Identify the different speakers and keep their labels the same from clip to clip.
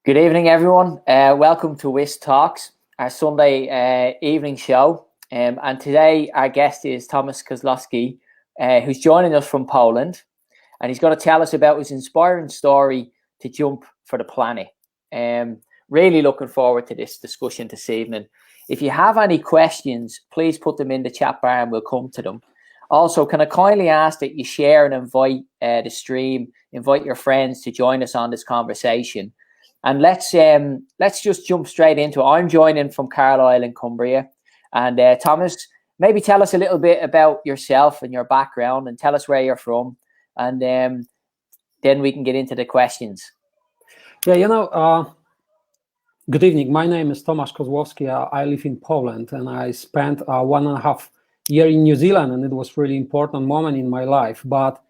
Speaker 1: Good evening, everyone. Welcome to WHISTalks, our Sunday evening show. And today our guest is Tomasz Kozlowski, who's joining us from Poland. And he's going to tell us about his inspiring story to jump for the planet. Really looking forward to this discussion this evening. If you have any questions, please put them in the chat bar and we'll come to them. Also, can I kindly ask that you share and invite the stream, invite your friends to join us on this conversation. And let's just jump straight into it. I'm joining from Carlisle in Cumbria. And Tomasz, maybe tell us a little bit about yourself and your background and tell us where you're from. And then we can get into the questions.
Speaker 2: Yeah, good evening. My name is Tomasz Kozlowski. I live in Poland and I spent 1.5 years in New Zealand, and it was really important moment in my life. But,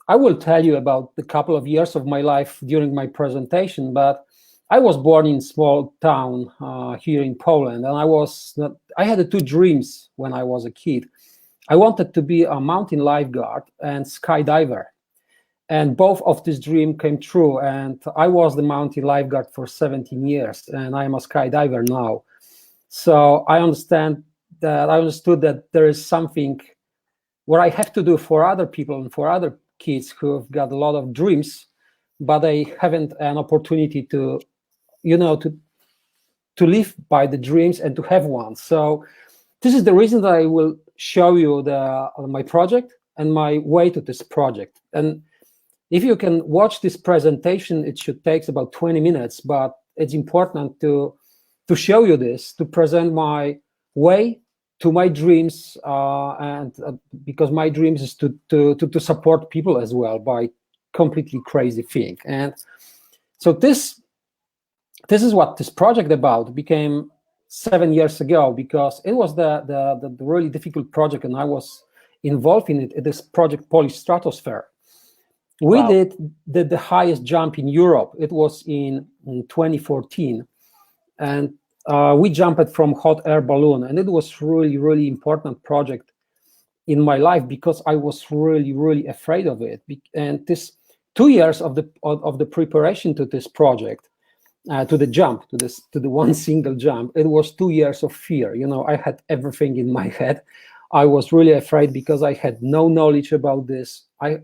Speaker 2: I will tell you about the couple of years of my life during my presentation, but I was born in a small town here in Poland, and I had two dreams when I was a kid. I wanted to be a mountain lifeguard and skydiver, and both of these dreams came true, and I was the mountain lifeguard for 17 years, and I'm a skydiver now. So I understood that there is something what I have to do for other people and for other kids who have got a lot of dreams, but they haven't an opportunity to live by the dreams and to have one. So this is the reason that I will show you my project and my way to this project. And if you can watch this presentation, it should take about 20 minutes, but it's important to show you this, to present my way to my dreams, because my dreams is to support people as well by completely crazy thing. And so this is what this project about became 7 years ago, because it was the really difficult project, and I was involved in it. This project Polish Stratosphere. We did the highest jump in Europe. It was in 2014, and we jumped from hot air balloon, and it was really, really important project in my life because I was really, really afraid of it. And this 2 years of the preparation to this project, to the jump, to the one single jump, it was 2 years of fear. I had everything in my head. I was really afraid because I had no knowledge about this. I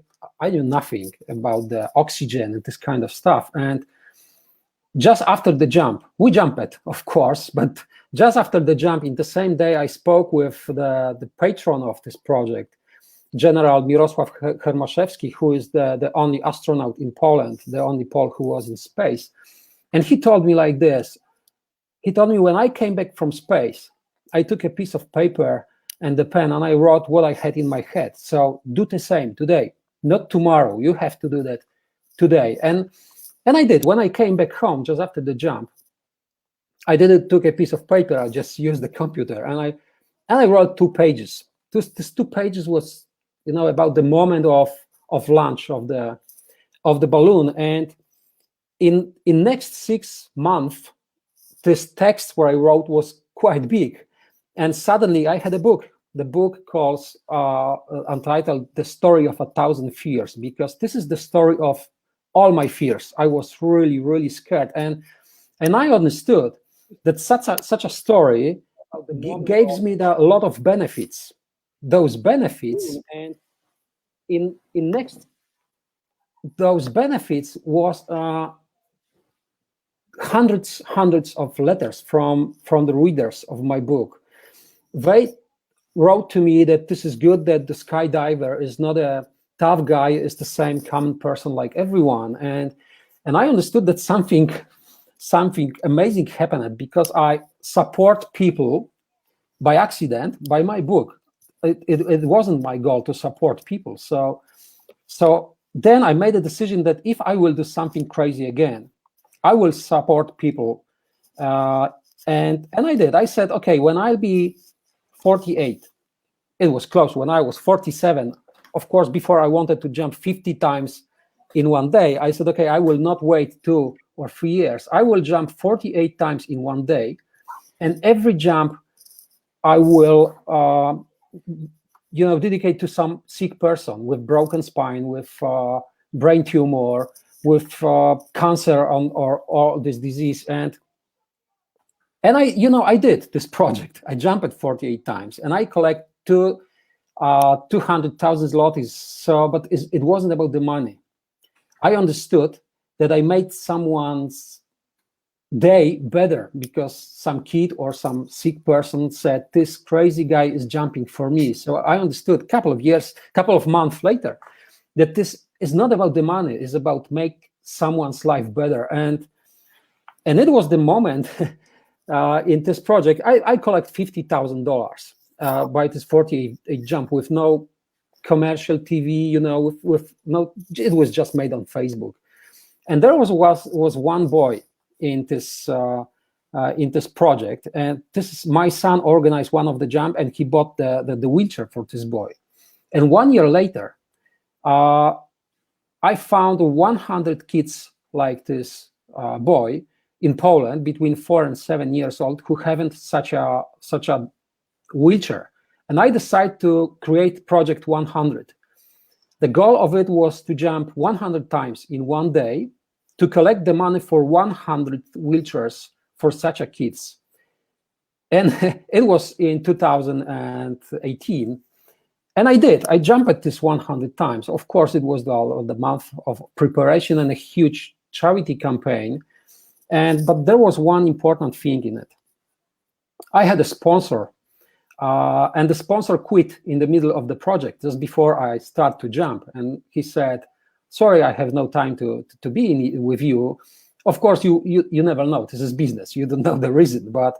Speaker 2: knew nothing about the oxygen and this kind of stuff. And just after the jump, we jumped, of course, but just after the jump, in the same day, I spoke with the patron of this project, General Mirosław Hermaszewski, who is the only astronaut in Poland, the only Pole who was in space. And he told me like this. He told me, when I came back from space, I took a piece of paper and the pen and I wrote what I had in my head. So do the same today, not tomorrow. You have to do that today. And I did. When I came back home just after the jump, I didn't took a piece of paper. I just used the computer, and I wrote 2 pages. This 2 pages was, about the moment of launch of the balloon. And in next 6 months, this text where I wrote was quite big, and suddenly I had a book. The book calls Untitled: The Story of 1,000 Fears, because this is the story of all my fears. I was really, really scared, and I understood that such a story gives me a lot of benefits. Those benefits, and in next, those benefits was hundreds of letters from the readers of my book. They wrote to me that this is good, that the skydiver is not a tough guy, is the same common person like everyone. And I understood that something amazing happened, because I support people by accident by my book. It wasn't my goal to support people. So then I made a decision that if I will do something crazy again, I will support people. And I did. I said, okay, when I'll be 48, it was close. When I was 47, of course, before I wanted to jump 50 times in one day, I said, okay, I will not wait 2 or 3 years. I will jump 48 times in one day. And every jump I will, dedicate to some sick person with broken spine, with brain tumor, with cancer or all this disease. And I did this project. I jumped 48 times, and I collect 200,000 zlotys. So, but it wasn't about the money. I understood that I made someone's day better because some kid or some sick person said, this crazy guy is jumping for me. So I understood couple of months later that this is not about the money, it's about make someone's life better. And it was the moment in this project, I collect $50,000 by this 48 jump with no commercial TV, with no, it was just made on Facebook. And there was one boy in this project, and this is my son organized one of the jump, and he bought the wheelchair for this boy. And 1 year later, I found 100 kids like this boy in Poland between 4 and 7 years old who haven't such a wheelchair. And I decided to create Project 100. The goal of it was to jump 100 times in one day to collect the money for 100 wheelchairs for such a kids. And it was in 2018. And I did. I jumped this 100 times. Of course, it was the month of preparation and a huge charity campaign. But there was one important thing in it. I had a sponsor, and the sponsor quit in the middle of the project just before I start to jump. And he said, sorry, I have no time to be with you. Of course, you never know. This is business. You don't know the reason. But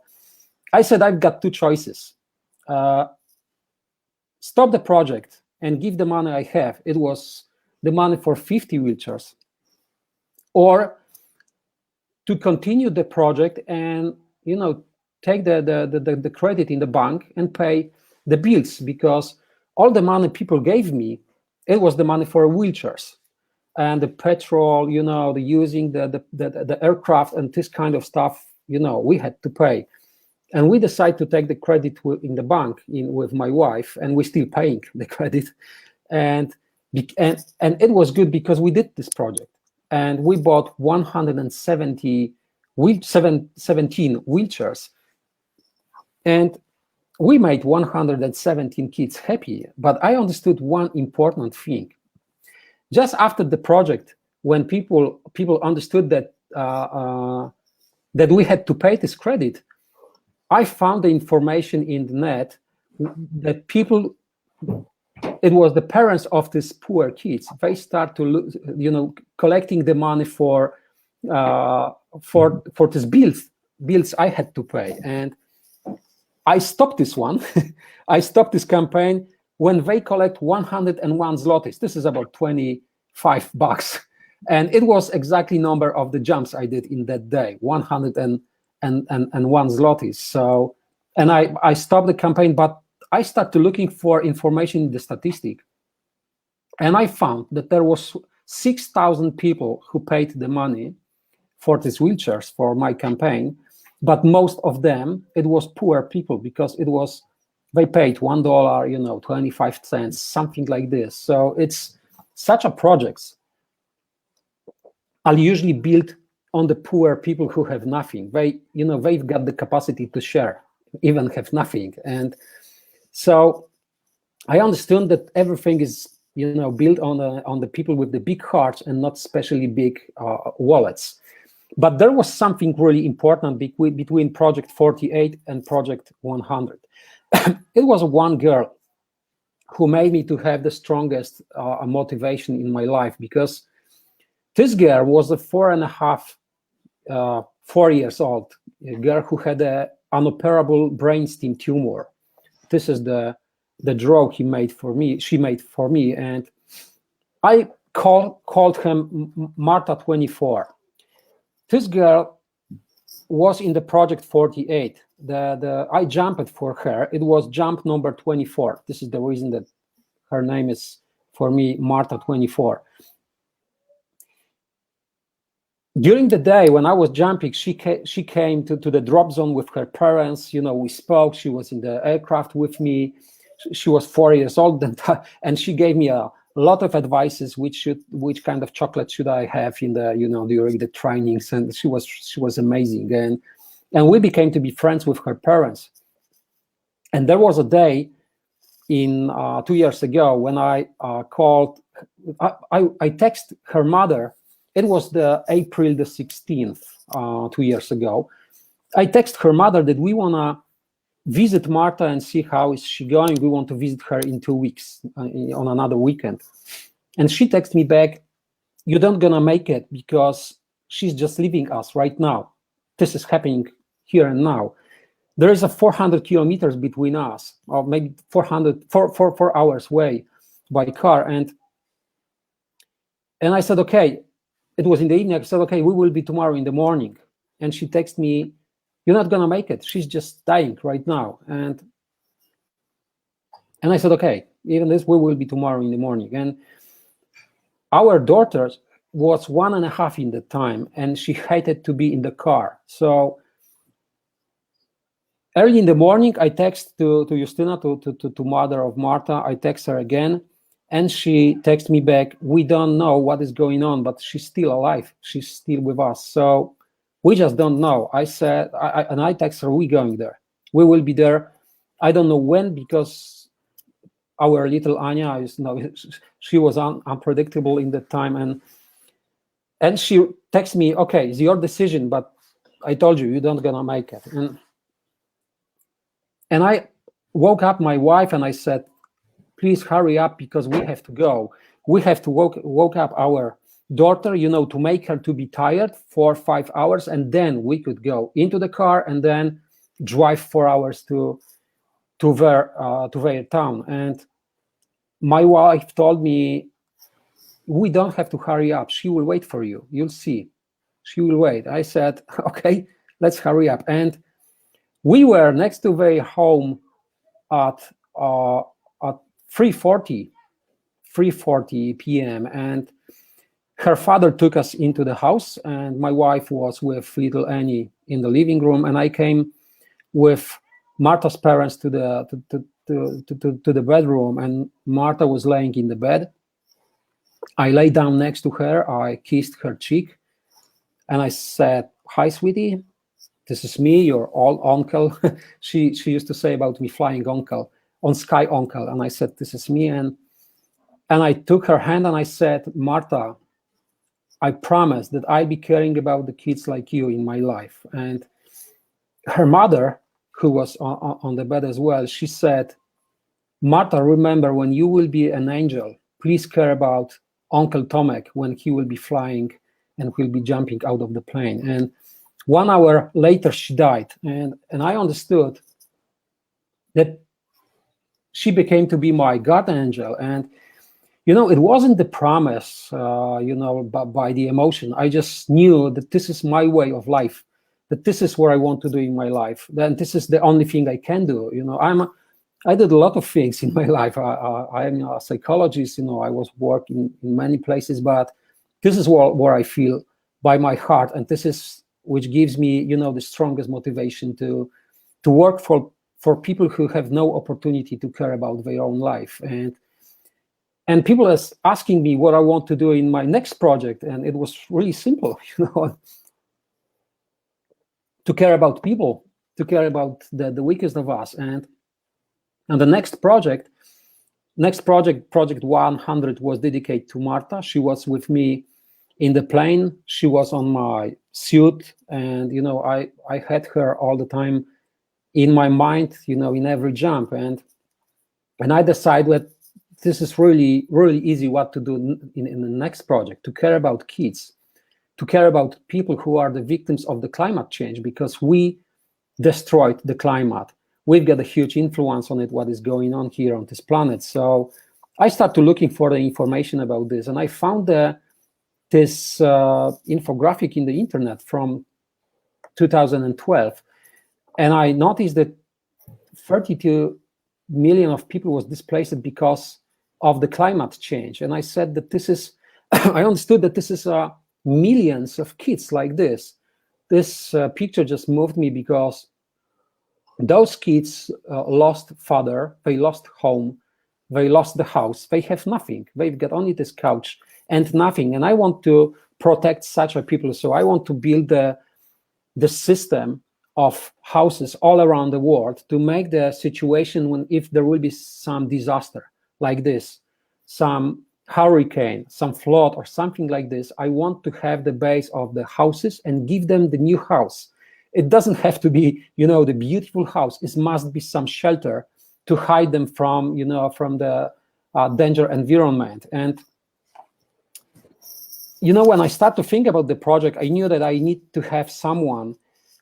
Speaker 2: I said, I've got two choices. Stop the project and give the money I have. It was the money for 50 wheelchairs. Or to continue the project and, take the credit in the bank and pay the bills, because all the money people gave me, it was the money for wheelchairs and the petrol, the using the aircraft and this kind of stuff, we had to pay. And we decided to take the credit in the bank with my wife, and we're still paying the credit. And it was good because we did this project, and we bought 17 wheelchairs, and we made 117 kids happy. But I understood one important thing. Just after the project, when people understood that that we had to pay this credit, I found the information in the net that people, it was the parents of these poor kids. They start to, collecting the money for these bills I had to pay. And I stopped this one. I stopped this campaign when they collect 101 zlotys. This is about $25. And it was exactly number of the jumps I did in that day, 101 zlotys. So, and I stopped the campaign, but I started looking for information in the statistic. And I found that there was 6,000 people who paid the money for these wheelchairs for my campaign. But most of them, it was poor people, because they paid $1, 25 cents, something like this. So it's such a projects are usually built on the poor people who have nothing. They've got the capacity to share, even have nothing. And so I understood that everything is, built on the people with the big hearts and not especially big wallets. But there was something really important between Project 48 and Project 100. It was one girl who made me to have the strongest motivation in my life, because this girl was a 4 years old, a girl who had an inoperable brainstem tumor. This is the drug she made for me, and I called him Marta 24. This girl was in the Project 48. I jumped for her. It was jump number 24. This is the reason that her name is, for me, Marta 24. During the day when I was jumping, she came to the drop zone with her parents. We spoke. She was in the aircraft with me. She was 4 years old, and she gave me a a lot of advices, which kind of chocolate should I have in the, during the trainings, and she was amazing, and we became to be friends with her parents. And there was a day in 2 years ago when I called, I texted her mother. It was the April the 16th, 2 years ago. I texted her mother that we wanna visit Marta and see how is she going. We want to visit her in 2 weeks on another weekend. And she texted me back, "You don't gonna make it because she's just leaving us right now. This is happening here and now. There is a 400 kilometers between us, or maybe 4 hours away by car." And I said, okay. It was in the evening. I said, okay, we will be tomorrow in the morning. And she texted me, "You're not gonna make it. She's just dying right now." And I said, okay, even this, we will be tomorrow in the morning. And our daughter was 1.5 in the time, and she hated to be in the car. So early in the morning, I text to Justyna, to mother of Marta. I text her again, and she texts me back, "We don't know what is going on, but she's still alive. She's still with us. So we just don't know." I said, and I text her, "We going there. We will be there. I don't know when, because our little Anya she was unpredictable in that time." And she texts me, "Okay, it's your decision, but I told you, you don't gonna make it." And I woke up my wife and I said, "Please hurry up, because we have to go. We have to woke up our daughter, to make her to be tired for 5 hours, and then we could go into the car and then drive 4 hours to their town." And my wife told me, "We don't have to hurry up. She will wait for you. You'll see. She will wait." I said, okay, let's hurry up. And we were next to their home at 3:40 p.m. and her father took us into the house, and my wife was with little Annie in the living room, and I came with Marta's parents to the bedroom, and Marta was laying in the bed. I lay down next to her. I kissed her cheek, and I said, "Hi, sweetie. This is me, your old uncle." She used to say about me, "Flying uncle, on sky uncle." And I said, "This is me." And I took her hand and I said, "Marta, I promise that I'll be caring about the kids like you in my life." And her mother, who was on the bed as well, she said, "Marta, remember, when you will be an angel, please care about Uncle Tomek when he will be flying and will be jumping out of the plane." And 1 hour later, she died. And I understood that she became to be my guardian angel. And, it wasn't the promise, by the emotion. I just knew that this is my way of life, that this is what I want to do in my life. Then this is the only thing I can do. I did a lot of things in my life. I am a psychologist. I was working in many places, but this is where I feel by my heart, and this is which gives me, the strongest motivation to work for people who have no opportunity to care about their own life. And people are asking me what I want to do in my next project, and it was really simple, to care about people, to care about the weakest of us. And the next project, Project 100, was dedicated to Marta. She was with me in the plane. She was on my suit, and I had her all the time in my mind, in every jump. And I decided that this is really, really easy what to do in the next project, to care about kids, to care about people who are the victims of the climate change, because we destroyed the climate. We've got a huge influence on it, what is going on here on this planet. So I started looking for the information about this, and I found this infographic in the internet from 2012. And I noticed that 32 million of people was displaced because of the climate change. And I said that this is, I understood that this is millions of kids like this. This picture just moved me, because those kids lost father, they lost home, they lost the house, they have nothing. They've got only this couch and nothing. And I want to protect such a people. So I want to build the system of houses all around the world to make the situation when, if there will be some disaster like this, some hurricane, some flood or something like this, I want to have the base of the houses and give them the new house. It doesn't have to be, the beautiful house. It must be some shelter to hide them from, from the danger environment. And, when I start to think about the project, I knew that I need to have someone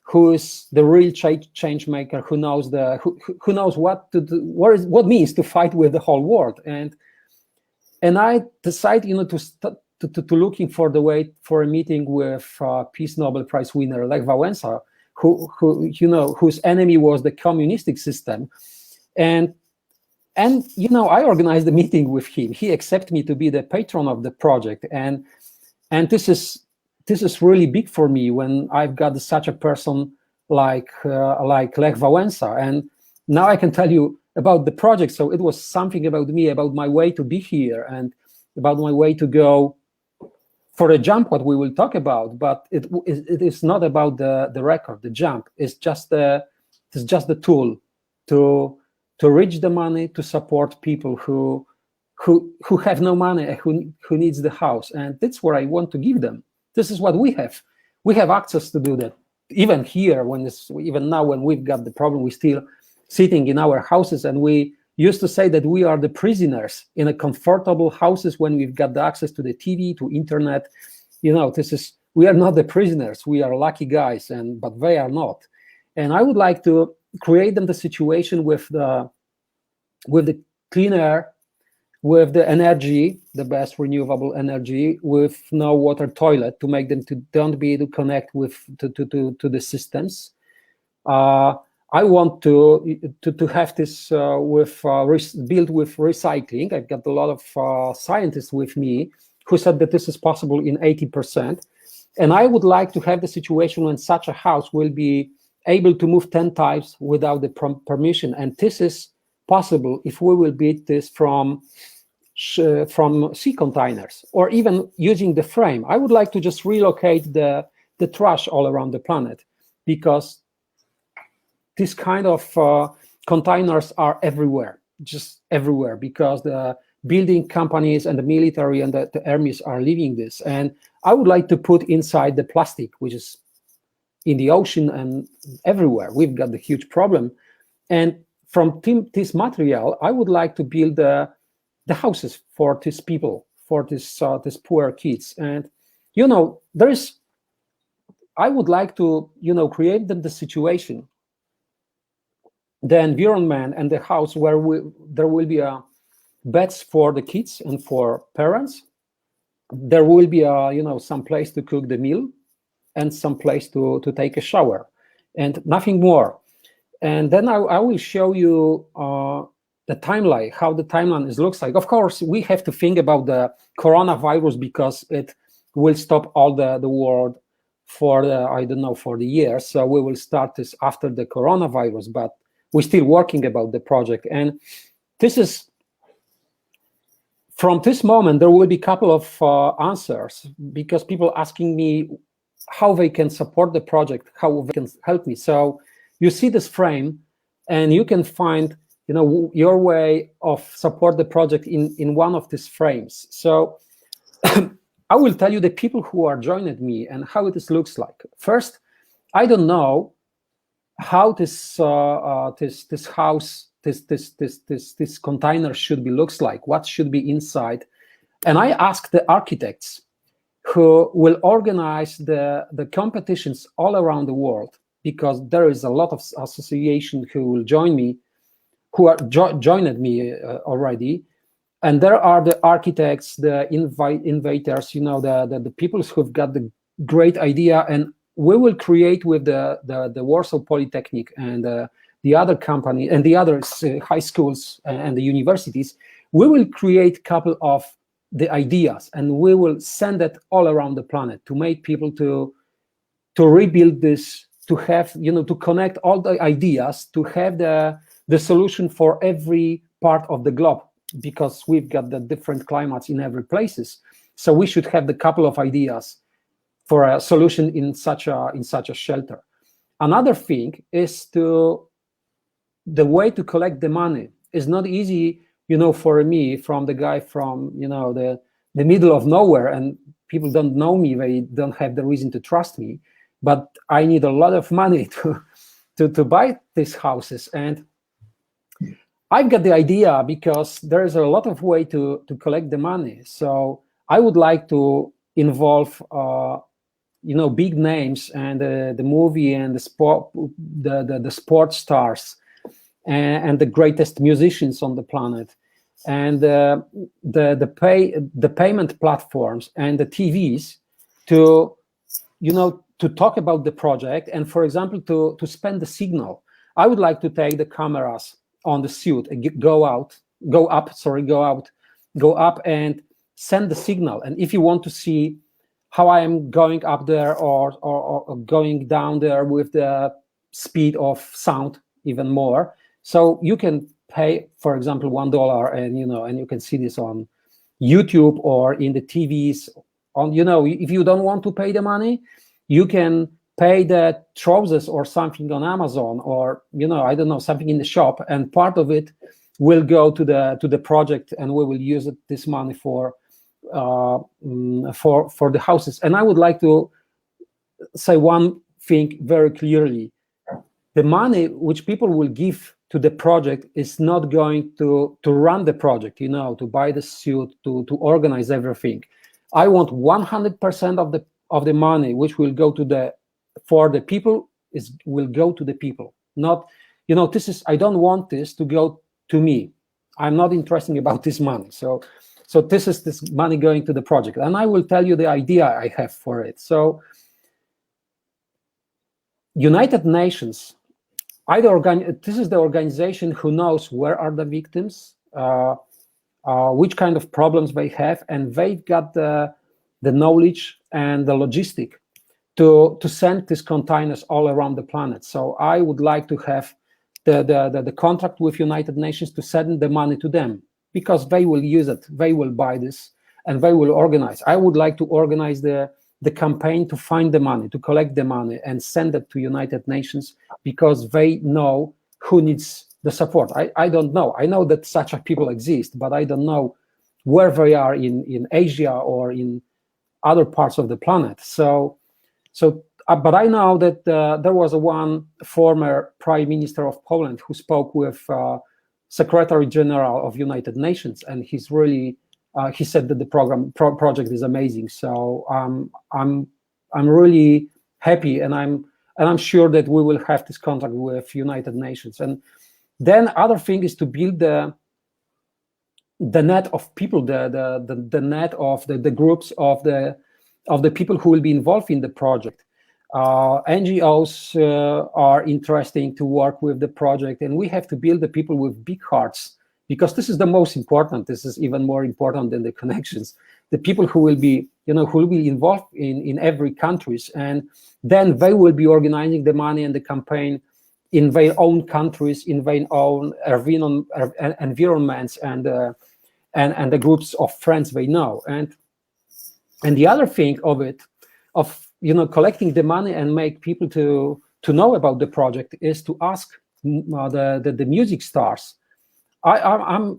Speaker 2: who is the real change maker, who knows who knows what to do, what means to fight with the whole world. And I decided, to looking for the way for a meeting with Peace Nobel Prize winner Lech Wałęsa, whose enemy was the communistic system, and I organized the meeting with him. He accepted me to be the patron of the project, and this is really big for me when I've got such a person like Lech Wałęsa. And now I can tell you about the project. So it was something about me, about my way to be here, and about my way to go for a jump, what we will talk about. But it is not about the record, the jump. It's just the tool to reach the money to support people who have no money and who needs the house. And that's what I want to give them. This is what we have. We have access to do that. Even here, even now when we've got the problem, we still sitting in our houses, and we used to say that we are the prisoners in a comfortable houses when we've got the access to the TV, to internet. We are not the prisoners. We are lucky guys, but they are not. And I would like to create them the situation with the clean air, with the energy, the best renewable energy, with no water toilet, to make them don't be able to connect to the systems. I want to have this built with recycling. I've got a lot of scientists with me who said that this is possible in 80%. And I would like to have the situation when such a house will be able to move 10 times without the permission. And this is possible if we will build this from sea containers, or even using the frame. I would like to just relocate the trash all around the planet, because this kind of containers are everywhere, just everywhere, because the building companies and the military and the armies are leaving this. And I would like to put inside the plastic, which is in the ocean and everywhere. We've got the huge problem. And from this material, I would like to build the houses for these people, for these poor kids. And, I would like to, create them the situation, the environment and the house where there will be beds for the kids and for parents. There will be some place to cook the meal and some place to take a shower, and nothing more. And then I will show you the timeline, how the timeline looks like. Of course, we have to think about the coronavirus, because it will stop all the world for the year. So we will start this after the coronavirus, but we're still working about the project. And this is, from this moment, there will be a couple of answers, because people asking me how they can support the project, how they can help me. So you see this frame, and you can find, your way of support the project in one of these frames. So I will tell you the people who are joining me and how it looks like. First, I don't know how this house, this container should be looks like, what should be inside. And I asked the architects who will organize the competitions all around the world, because there is a lot of association who will join me, who are joined me already. And there are the architects, the innovators, the people who've got the great idea. And we will create with the Warsaw Polytechnic and the other company and the other high schools and the universities, we will create a couple of the ideas, and we will send it all around the planet to make people to rebuild this, to have, to connect all the ideas, to have the solution for every part of the globe. because we've got the different climates in every places. So we should have the couple of ideas for a solution in such a shelter. Another thing is the way to collect the money is not easy, for me, from the guy from, the middle of nowhere, and people don't know me, they don't have the reason to trust me, but I need a lot of money to buy these houses. And I've got the idea, because there is a lot of way to collect the money. So I would like to involve big names, and the movie and the sports stars, and the greatest musicians on the planet, and the payment platforms and the TVs to talk about the project, and, for example, to spend the signal. I would like to take the cameras on the suit and go up and send the signal. And if you want to see how I am going up there or going down there with the speed of sound even more, so you can pay, for example, $1, and you can see this on YouTube or in the TVs. If you don't want to pay the money, you can pay the trousers or something on Amazon, or I don't know, something in the shop, and part of it will go to the project, and we will use this money for the houses. And I would like to say one thing very clearly: the money which people will give to the project is not going to run the project, to buy the suit, to organize everything. I want 100% of the money which will go for the people will go to the people. Not, I don't want this to go to me. I'm not interested about this money. So this is this money going to the project, and I will tell you the idea I have for it. So United Nations, this is the organization who knows where are the victims, which kind of problems they have, and they've got the knowledge and the logistic to send these containers all around the planet. So I would like to have the contract with United Nations to send the money to them, because they will use it, they will buy this, and they will organize. I would like to organize the campaign to find the money, to collect the money, and send it to United Nations, because they know who needs the support. I don't know. I know that such people exist, but I don't know where they are in Asia or in other parts of the planet. But I know that there was one former Prime Minister of Poland who spoke with Secretary General of United Nations, and he's really he said that the project is amazing. So I'm really happy, and I'm sure that we will have this contact with United Nations. And then other thing is to build the net of people, the net of the groups of the people who will be involved in the project. NGOs are interesting to work with the project, and we have to build the people with big hearts, because this is the most important. This is even more important than the connections. The people who will be, who will be involved in every countries, and then they will be organizing the money and the campaign in their own countries, in their own environments, and the groups of friends they know. And the other thing of collecting the money and make people to know about the project is to ask the music stars. I'm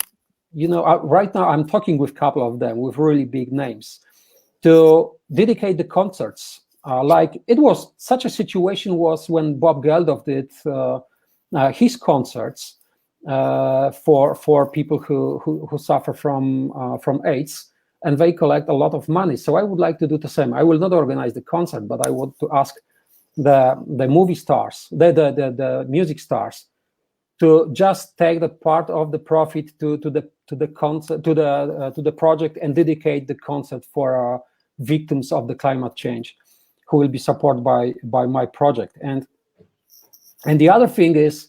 Speaker 2: right now I'm talking with a couple of them with really big names to dedicate the concerts. Like it was such a situation was when Bob Geldof did his concerts for people who suffer from AIDS, and they collect a lot of money. So I would like to do the same. I will not organize the concert, but I want to ask the movie stars, the music stars, to just take the part of the profit to the concert, to the project, and dedicate the concert for victims of the climate change, who will be supported by my project. And the other thing is,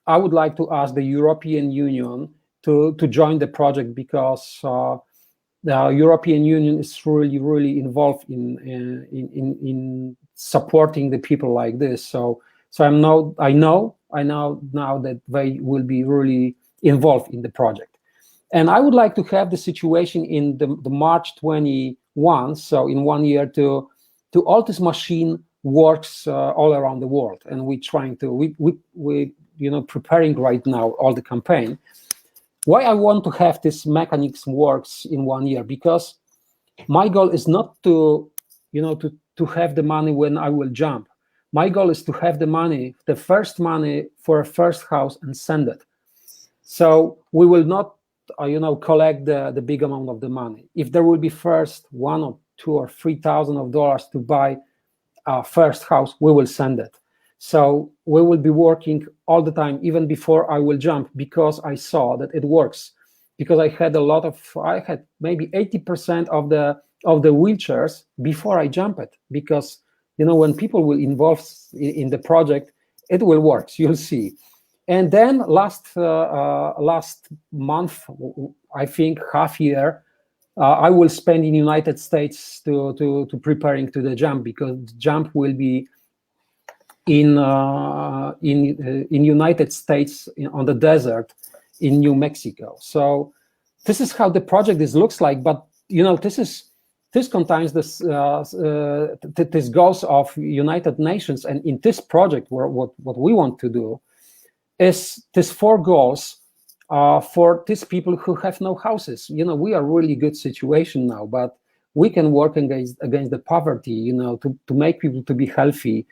Speaker 2: I would like to ask the European Union to join the project, because the European Union is really involved in supporting the people like this. So I know now that they will be really involved in the project. And I would like to have the situation in the March 21, so in 1 year, to all this machine works all around the world. And we're trying to, we preparing right now all the campaign. Why I want to have this mechanics works in 1 year? Because my goal is not to have the money when I will jump. My goal is to have the money, the first money for a first house, and send it. So we will not, collect the big amount of the money. If there will be first $1,000 or $2,000 or $3,000 to buy a first house, we will send it. So we will be working all the time, even before I will jump, because I saw that it works. Because I had maybe 80% of the wheelchairs before I jump it. Because when people will involve in the project, it will work. You'll see. And then last month, I think half year, I will spend in United States to preparing to the jump, because the jump will be in United States on the desert in New Mexico. So this is how the project looks like. But this contains this goals of United Nations, and in this project, what we want to do is these 4 goals for these people who have no houses. We are really good situation now, but we can work against the poverty, to make people to be healthy,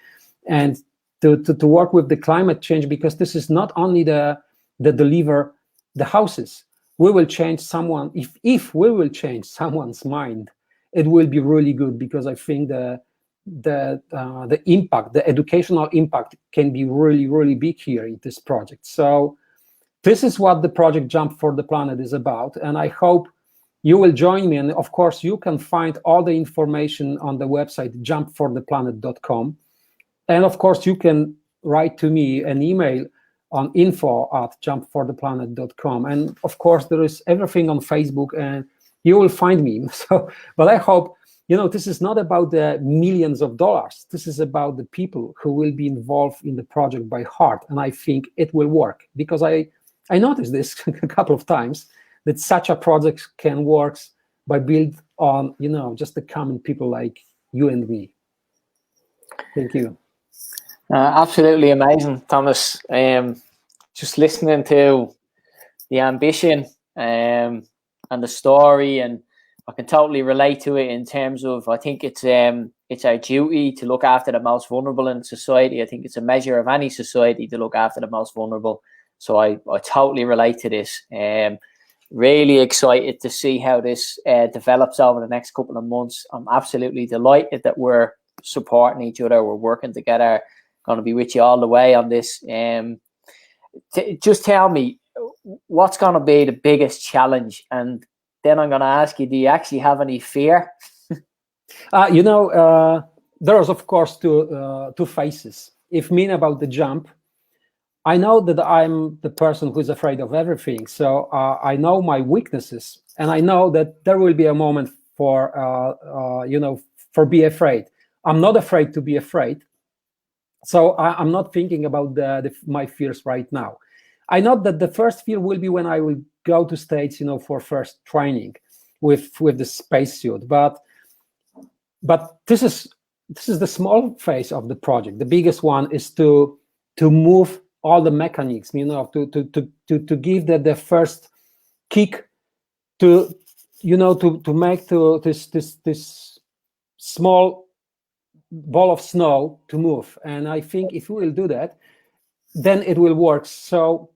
Speaker 2: and to work with the climate change, because this is not only the deliver the houses. We will change someone, if we will change someone's mind, it will be really good, because I think the impact, the educational impact, can be really, really big here in this project. So this is what the project Jump for the Planet is about, and I hope you will join me. And of course, you can find all the information on the website jumpfortheplanet.com. And of course, you can write to me an email on info@jumpfortheplanet.com. And of course, there is everything on Facebook, and you will find me. So, but I hope, this is not about the millions of dollars. This is about the people who will be involved in the project by heart. And I think it will work, because I noticed this a couple of times, that such a project can work by build on, just the common people like you and me. Thank you.
Speaker 1: Absolutely amazing, Tomasz. Just listening to the ambition and the story, and I can totally relate to it in terms of, I think it's our duty to look after the most vulnerable in society. I think it's a measure of any society to look after the most vulnerable. So I totally relate to this. Really excited to see how this develops over the next couple of months. I'm absolutely delighted that we're supporting each other. We're working together. Going to be with you all the way on this. Just tell me, what's going to be the biggest challenge? And then I'm going to ask you, do you actually have any fear?
Speaker 2: There is, of course, two phases. If mean about the jump, I know that I'm the person who's afraid of everything. So I know my weaknesses, and I know that there will be a moment for be afraid. I'm not afraid to be afraid. So I'm not thinking about my fears right now. I know that the first fear will be when I will go to States, for first training with the spacesuit. But this is the small phase of the project. The biggest one is to move all the mechanics, to give the first kick to make this small ball of snow to move. And I think if we will do that, then it will work. So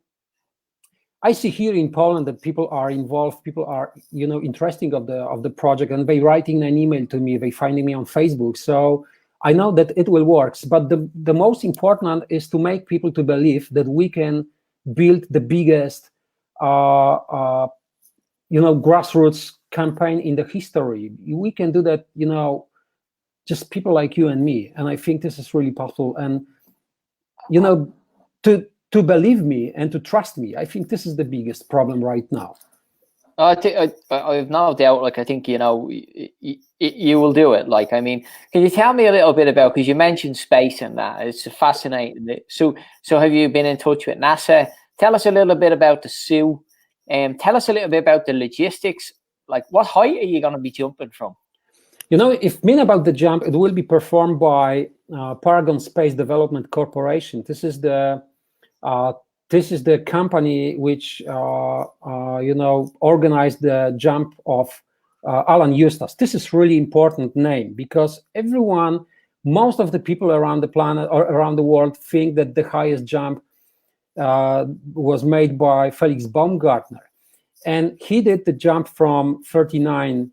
Speaker 2: I see here in Poland that people are involved, people are interested of the project, and they writing an email to me, they finding me on Facebook. So I know that it will work. But the most important is to make people to believe that we can build the biggest grassroots campaign in the history. We can do that, just people like you and me. And I think this is really possible. And, to believe me and to trust me, I think this is the biggest problem right now.
Speaker 1: I have no doubt. I think you will do it. Can you tell me a little bit about, because you mentioned space and that, it's fascinating. So have you been in touch with NASA? Tell us a little bit about the suit. Tell us a little bit about the logistics. Like, what height are you going to be jumping from?
Speaker 2: If mean about the jump, it will be performed by Paragon Space Development Corporation. This is the company which organized the jump of Alan Eustace. This is really important name because most of the people around the planet or around the world think that the highest jump was made by Felix Baumgartner, and he did the jump from 39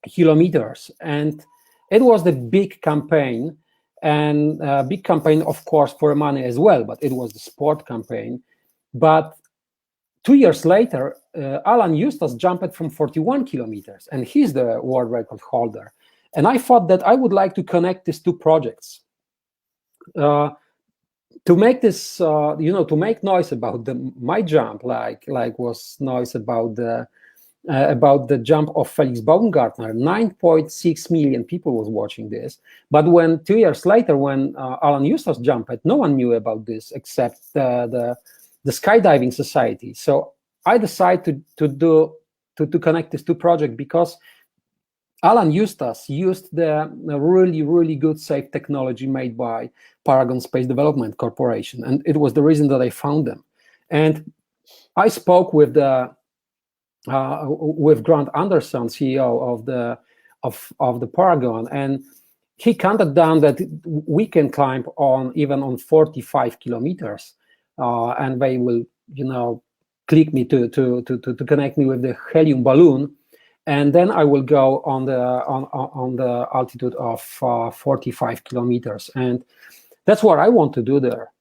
Speaker 2: kilometers, and it was the big campaign, and big campaign, of course, for money as well, but it was the sport campaign. But 2 years later, Alan Eustace jumped from 41 kilometers, and he's the world record holder. And I thought that I would like to connect these two projects to make this, to make noise about my jump, like was noise about the jump of Felix Baumgartner. 9.6 million people was watching this. But when 2 years later, when Alan Eustace jumped, no one knew about this except the skydiving society. So I decided to connect these two projects because Alan Eustace used the really, really good safe technology made by Paragon Space Development Corporation, and it was the reason that I found them. And I spoke with with Grant Anderson, CEO of the Paragon, and he counted down that we can climb even on 45 kilometers, and they will, click me to connect me with the helium balloon. And then I will go on the altitude of 45 kilometers, and that's what I want to do there.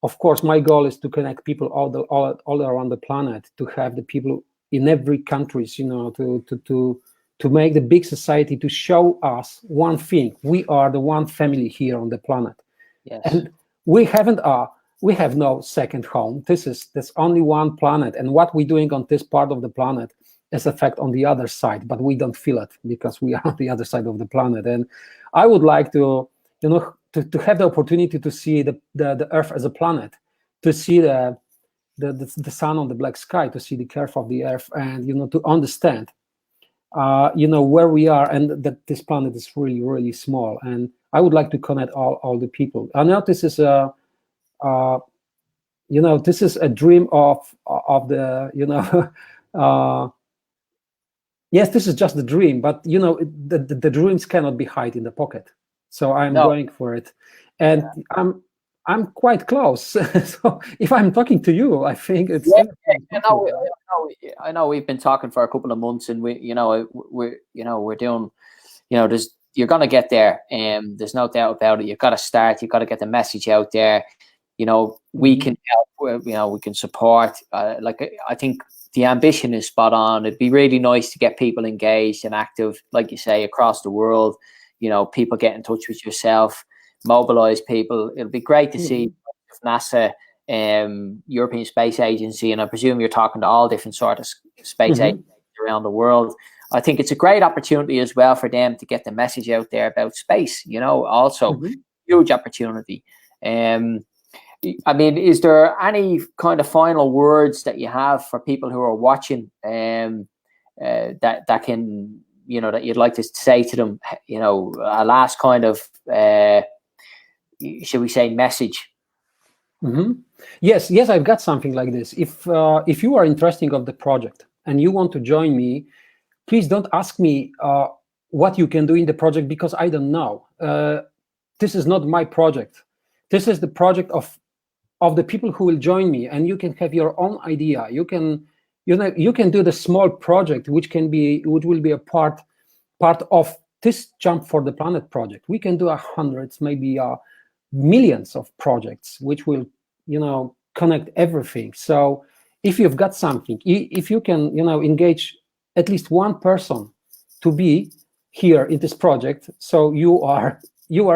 Speaker 2: Of course, my goal is to connect people all around the planet, to have the people in every country, to make the big society, to show us one thing: we are the one family here on the planet.
Speaker 1: Yes.
Speaker 2: And we have no second home. There's only one planet, and what we're doing on this part of the planet has effect on the other side, but we don't feel it because we are on the other side of the planet. And I would like to have the opportunity to see the Earth as a planet, to see the sun on the black sky, to see the curve of the Earth, and to understand where we are, and that this planet is really, really small. And I would like to connect all the people. I know this is this is a dream of the yes, this is just the dream, but the dreams cannot be hid in the pocket. So I'm going for it, and I'm quite close. So if I'm talking to you, I think it's.
Speaker 1: Yeah, I know. We've been talking for a couple of months, and we're doing. You're gonna get there, and there's no doubt about it. You've got to start. You've got to get the message out there. We can help. We can support. I think the ambition is spot on. It'd be really nice to get people engaged and active, like you say, across the world. People get in touch with yourself, mobilize people. It'll be great to see NASA, European Space Agency, and I presume you're talking to all different sort of space agencies around the world. I think it's a great opportunity as well for them to get the message out there about space. Also huge opportunity. Is there any kind of final words that you have for people who are watching that can, that you'd like to say to them, a last kind of, should we say, message?
Speaker 2: Yes, I've got something like this. If you are interested of the project and you want to join me, please don't ask me what you can do in the project, because I don't know. This is not my project. This is the project of the people who will join me, and you can have your own idea. You can do the small project, which will be a part of this Jump for the Planet project. We can do hundreds, maybe millions of projects, which will connect everything. So if you've got something, if you can engage at least one person to be here in this project, so you are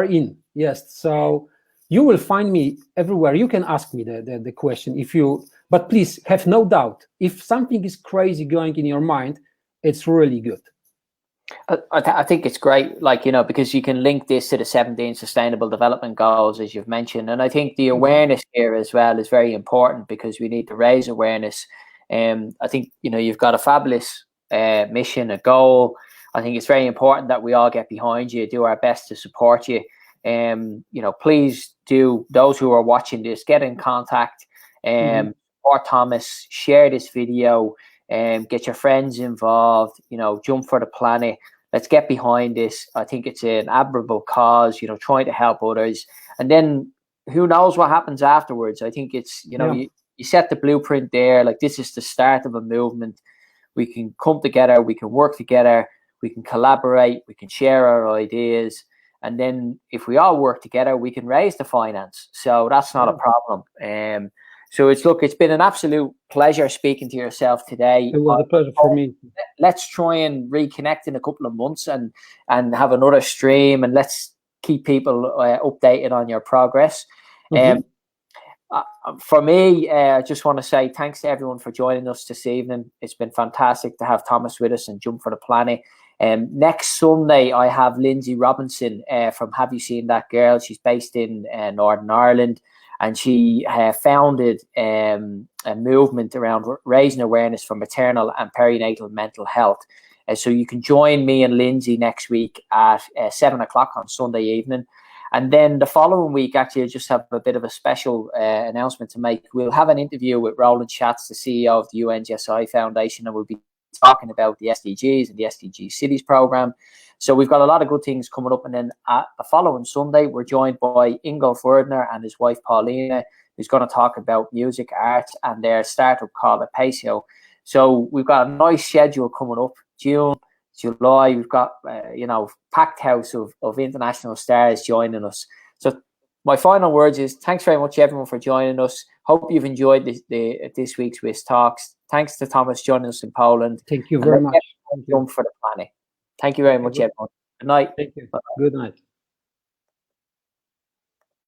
Speaker 2: in. Yes. So you will find me everywhere. You can ask me the question but please have no doubt. If something is crazy going in your mind, it's really good.
Speaker 1: I think it's great, because you can link this to the 17 Sustainable Development Goals, as you've mentioned. And I think the awareness here as well is very important, because we need to raise awareness I think, you know, you've got a fabulous mission, a goal. I think it's very important that we all get behind you, do our best to support you. You know, please do, those who are watching this, get in contact, support Thomas, share this video, get your friends involved, you know, jump for the planet. Let's get behind this. I think it's an admirable cause, you know, trying to help others. And then who knows what happens afterwards. I think it's, you know, you set the blueprint there. Like, this is the start of a movement. We can come together, we can work together, we can collaborate, we can share our ideas. And then if we all work together, we can raise the finance. So that's not a problem. So it's been an absolute pleasure speaking to yourself today.
Speaker 2: It was a pleasure for me.
Speaker 1: Let's try and reconnect in a couple of months and have another stream, and let's keep people updated on your progress. For me, I just want to say thanks to everyone for joining us this evening. It's been fantastic to have Thomas with us and Jump for the Planet. Next Sunday, I have Lindsey Robinson from Have You Seen That Girl? She's based in Northern Ireland, and she founded a movement around raising awareness for maternal and perinatal mental health. So you can join me and Lindsey next week at 7 o'clock on Sunday evening. And then the following week, actually, I just have a bit of a special announcement to make. We'll have an interview with Roland Schatz, the CEO of the UNGSI Foundation, and we'll be talking about the SDGs and the SDG Cities program. So we've got a lot of good things coming up. And then the following Sunday, we're joined by Ingo Ferdner and his wife, Paulina, who's going to talk about music, arts, and their startup called Apesio. So we've got a nice schedule coming up. June, July, we've got, you know, packed house of international stars joining us. So my final words is thanks very much, everyone, for joining us. Hope you've enjoyed this week's WHISTalks. Thanks to Thomas joining us in Poland.
Speaker 2: Thank you very much.
Speaker 1: Jump for the Planet. Thank you very much, everyone. Good night.
Speaker 2: Thank you. Good night.